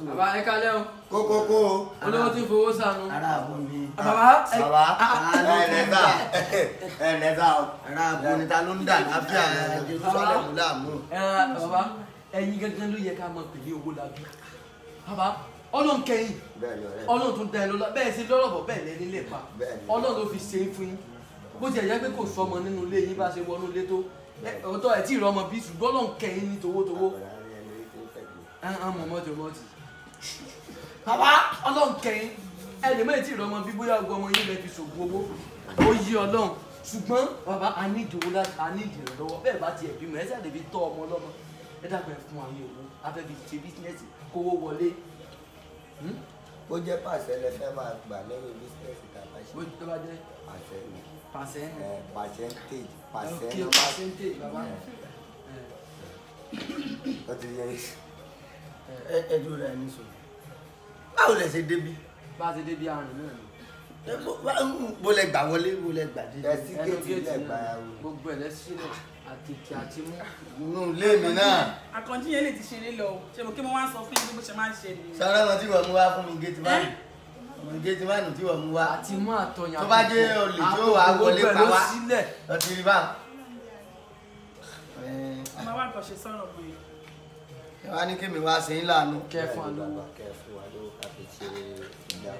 bàbá ẹ kálẹ́ o. kókókó. olówó tí fowó sànú. ara àbò ni. bàbá ẹ lẹ́sà o. ara àbò ni ta ló ń dà láfíà Jerusalem láàmú. bàbá ẹ̀yin gángan ló yẹ ká mọ pèlè owó labi. bàbá Ọlọ́run kẹ́yìn Ọlọ́run tún dá ẹ lọ́lá bẹ́ẹ̀ sí lọ́rọ̀bọ̀ bẹ́ẹ̀ lẹ́ni lè pa Ọlọ́run ló fi ṣe é fún yín bó ti ẹ̀yẹ́ pé kò sọmọ nínú ilé yín bá ṣe wọnú ilé tó ọ̀tọ̀ ẹ̀ tí ì rọmọ bí ṣùgbọ́n Ọlọ́run kẹ́yìn ní towótowó mọ̀mọ́tì bàbá Ọlọ́run kẹ́yìn ẹ̀ lè mọ̀ ẹ̀ tí ì rọmọ bí bóyá ọgbọ́n ọmọ yín lè fi ṣògùn owó ó yí Ọlọ́run ṣùgbọ́n bàbá a ní ìdòwò láti a ní ìdìrànlọ́wọ́ bẹ́ẹ̀ bá tiẹ̀ bímọ ẹ̀ ṣàdé fi tọ́ ọmọ ọlọ́mọ ẹ dàgbà ẹ̀ fún àwọn owó afẹ́ fi ṣe bísínẹ́sì kówó wọlé. bó jẹ́ pàṣẹ lẹ fẹ́ máa gbà lẹ́yìn bísínẹ́sì tàbá ṣe. bó tó bá jẹ́ pàṣẹ ni. pàṣẹ ni. percentage kí o percentage bàbá. ó ti yẹ ẹ dúró rẹ ní sùn. báwo lẹ ṣe débi. bá a ṣe débi àrùn náà ni. bó lẹ gbà wọlé bó lẹ gbà dé. ẹ sí géètì ilẹ̀ gbà yà wò. gbogbo ẹ̀ lẹ́sílẹ̀ àti kí a ti mú. inú ilé mi náà. àkànjí yẹn lè ti ṣeré lọ o ṣe mo kí mo wá sọ fún yín bó ṣe máa ń ṣe nìyẹn. sọ̀rọ̀ wọn tí wọ́n mú wá fún mi géètì mánu géètì mánu tí wọ́n mú wá. àti mú àtọyàn tó bá jẹ́ olè tí ó wà wọlé pa wá lọ ti rí bá. ọmọ wa kàn ṣe sọ̀rọ̀ mọ́ yẹn. ẹ wá ní kí mi wá sí í lànà. kẹfún alówó.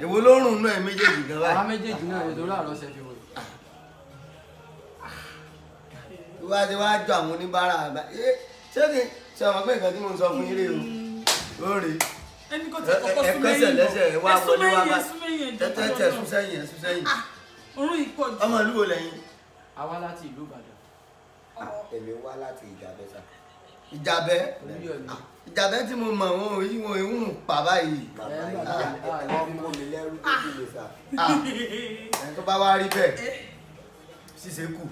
èwo ló rùn náà méjèèjì gan báyìí. àwọn méjèèjì náà ètò láàárọ̀ ṣe fi wò. wá ti wá jọ àwọn oníbàárà àgbà ṣé kí ṣe ọmọ pé nǹkan tí mo ń sọ fún yín rèé o ó rèé. ẹni kò tí kọ́kọ́ sún mẹ́yìn ẹ̀kọ́sẹ̀ lẹ́sẹ̀ ẹ wá wọlé wá bá tẹ́tẹ́ sún sún sẹ́yìn ẹ̀ sún sẹ́yìn. orun ìpọ̀ jù. ọmọ ìlú wo lẹ́yìn. àwa láti ìlú Ìbàdàn. èmi wá láti Ìjàbẹ́ sà. Ìjàbẹ́ Ìjàbẹ́ tí mo mọ̀ wọn yí wọn ìwúrùn pa báyìí. ọmọ mi lẹ́rú tó kí lè sà. ẹni tó bá wá rí bẹ́ẹ̀ ṣíṣe kù.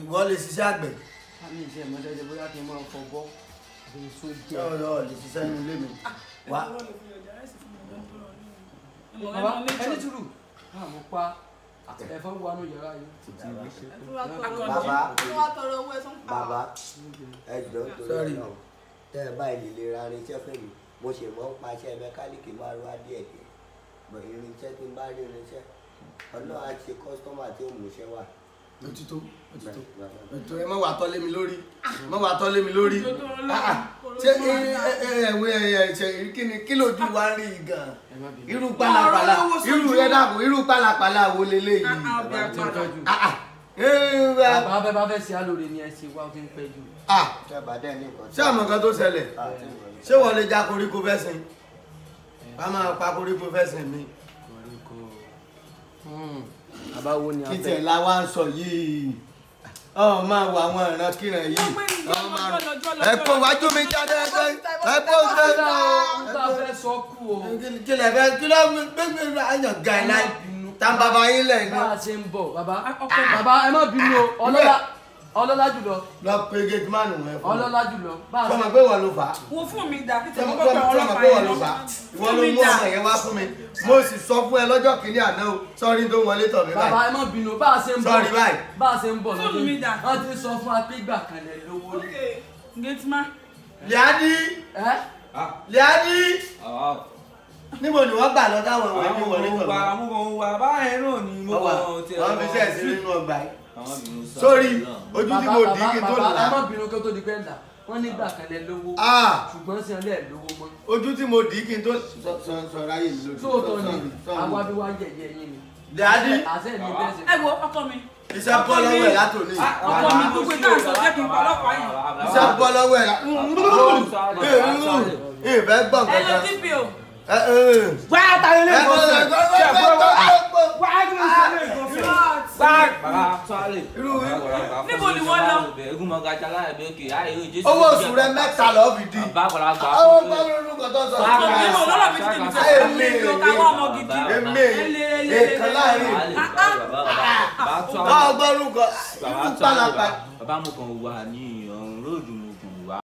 ìwọ lè ṣiṣẹ́ àgbẹ̀. a ní iṣẹ́ ìmọ̀lẹ́dẹ̀ bóyá kí n máa fọ bọ́ èso jẹ́. ọ̀rọ̀ lè ṣiṣẹ́ nínú ilé mi. wá. ẹni túrú àmọ́ pa ẹ̀fọ́ wà nù yàrá yìí. bàbá ẹ jọ torí náà tẹ ẹ báyìí lè ra irinṣẹ́ fún mi mo ṣe mọ́ ń paṣẹ mẹkáníìkì máa rú adé ẹ̀dẹ̀ bọ̀ irinṣẹ́ tí n bá rí irinṣẹ́ ọlọ́run á ṣe kọ́sítọ́mà tí ó mú iṣẹ́ wà. òtítọ́ òtítọ́ ẹ má wà tọ́lé mi lórí má wà tọ́lé mi lórí ṣé ẹ̀wẹ̀ kíni kí lójú wa rí gan irú pálapàla irú ẹ̀dàbò irú pálapàla wo leléyìí. bàbá bẹ́ẹ̀ bá fẹ́ ṣe àlòrè ni ẹ ṣe wá fi ń pẹ́ jù. ṣé àmọ̀ kan tó ṣẹlẹ̀ ṣé wọ́n lè já koríko fẹ́ sìn bá máa pa koríko fẹ́ sìn mi. àbáwo ni a fẹ́. kí tẹ̀ la wá ń sọ yìí ọ máa wọ àwọn ìran kíran yìí ẹ kó wájú mi jáde ẹ kó gbé nígbà fẹ́ sọ kú o. kí lè fẹ́ kí ló gbé àyàn ga ẹ̀ láì tá n bàbá yín lẹ̀ ní. bá a ṣe ń bọ̀ bàbá ẹ má bínú o ọlọ́lá jùlọ. lọ pe gate man ẹ fún mi. ọlọ́lá jùlọ. sọmọ pé wọ́n ló fà á. wo fún mi dà títí mo sọmọ gbọ́dọ̀ ọlọ́pàá pé wọ́n yẹn ló fà á. lọ. ìwọ ló mú ọmọ yẹn wá fún mi mo sì sọ fún ẹ lọ́jọ́ kìíní àná o sọ́ọ́rí tó wọlé tọ̀ mí báyìí. bàbá ẹ má bínú bá a ṣe ń bọ̀. sọ́ọ́rí báyìí. bá a ṣe ń bọ̀ fóònù mi dà. wọ́n ti sọ fún wa pé ìgbà kan lẹ̀ lówó rí. gẹ́tìmá. Liadi Liadi níbo ni wọ́n gbà lọ táwọn ìwé ní wọlé tọ̀ mí. àwọn wà báyìí náà ni mo kàn tí wọ́n fi ṣe ẹ̀sìn nínú ọgbà yìí. sórí ojú tí mo dì í kí n tó là. bàbá ẹ má bínú kí ó tó di pé ńlá wọ́n nígbà kan lẹ̀ lówó ṣùgbọ́n sí ọlẹ́ lówó mọ́. ojú tí mo dì í kí n tó sọ̀rọ̀ ayé mi lójú. sóòótọ́ ni àwa bí wá yẹ̀yẹ́ yín ni. Liadi ẹ wo ọkọ mi. iṣẹ́ bọ́ lọ́wọ́ ẹ̀ látòní. ọkọ mi gbogbo ìtàn sọ jẹ́ kí n pa ọlọ́pàá yẹn. iṣẹ́ bọ́ lọ́wọ́ ẹ̀ ìfẹ́ gbọ̀n ẹ lọ kankan. sí pé o. wá àtàrí ilé ìgbọ̀nsẹ̀ ṣe àbúrò wá kí ló ṣe ilé ìgbọ̀nsẹ̀. bàbá sọ́ọ́lì. níbo ni wọ́n lọ. egun mọ̀ gàjà láì bẹ́ẹ̀ kì í ayé ojú. owó oṣù rẹ mẹ́ta lọ́ọ́ fi di. bàbá àgbàlagbà. àwọn ọmọ olórúkọ tó sọ. ọkọ mi ò lọ́rọ̀ mi ti tẹ̀lé sẹ́yìn mi ò káwọ́ ọmọ gidi. èmi èèkan láàrin. ọgbọ́n orúkọ irú pálapà. bàbá mo kàn wà ní ọ̀run róòdù